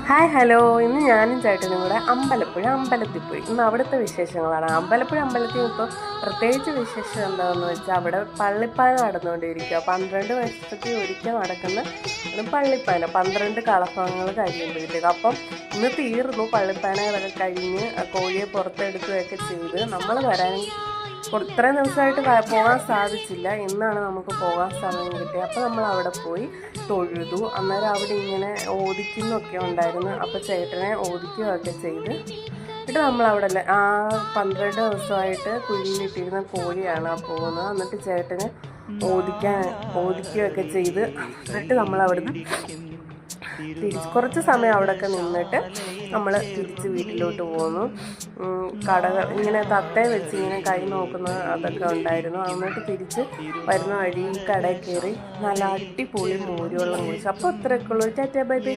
Hi hello, ഇന്ന് ഞാനും ചേട്ടനും കൂടെ അമ്പലപ്പുഴ അമ്പലത്തിൽ പോയി. ഇന്ന് അവിടുത്തെ വിശേഷങ്ങളാണ്. അമ്പലപ്പുഴ അമ്പലത്തിൽ ഇപ്പോൾ പ്രത്യേകിച്ച് വിശേഷം എന്താണെന്ന് വെച്ചാൽ അവിടെ പള്ളിപ്പാന നടന്നുകൊണ്ടിരിക്കുക. 12 വർഷത്തിൽ ഒരിക്കൽ നടക്കുന്ന പള്ളിപ്പാന, 12 കളഭങ്ങൾ കഴിയുമ്പോഴത്തേക്ക്. അപ്പം ഇന്ന് തീർന്നു പള്ളിപ്പാനകളൊക്കെ കഴിഞ്ഞ് കോഴിയെ പുറത്തെടുക്കുകയൊക്കെ ചെയ്ത് നമ്മൾ വരാൻ ഇത്രയും ദിവസമായിട്ട് പോകാൻ സാധിച്ചില്ല. ഇന്നാണ് നമുക്ക് പോകാൻ സമയം കിട്ടിയത്. അപ്പോൾ നമ്മൾ അവിടെ പോയി തൊഴുതു. അന്നേരം അവിടെ ഇങ്ങനെ ഓദിക്കുന്നൊക്കെ ഉണ്ടായിരുന്നു. അപ്പോൾ ചേട്ടനെ ഓദിക്കുകയൊക്കെ ചെയ്ത് എന്നിട്ട് നമ്മളവിടെ 12 ദിവസമായിട്ട് കുഴിയിലിട്ടിരുന്ന കോഴിയാണ് പോകുന്നത്. എന്നിട്ട് ചേട്ടന് ഓദിക്കുകയൊക്കെ ചെയ്ത് എന്നിട്ട് നമ്മളവിടുന്ന് കുറച്ച് സമയം അവിടെയൊക്കെ നിന്നിട്ട് നമ്മൾ തിരിച്ച് വീട്ടിലോട്ട് പോന്നു. കടകൾ ഇങ്ങനെ തത്തയെ വെച്ച് ഇങ്ങനെ കൈ നോക്കുന്നത് അതൊക്കെ ഉണ്ടായിരുന്നു. എന്നിട്ട് തിരിച്ച് വരുന്ന വഴി കടയിൽ കയറി നല്ല അടിപൊളി മോരുവെള്ളം കുടിച്ചു. അപ്പോൾ അത്രയൊക്കെ ഉള്ളൂ. Tata bye bye.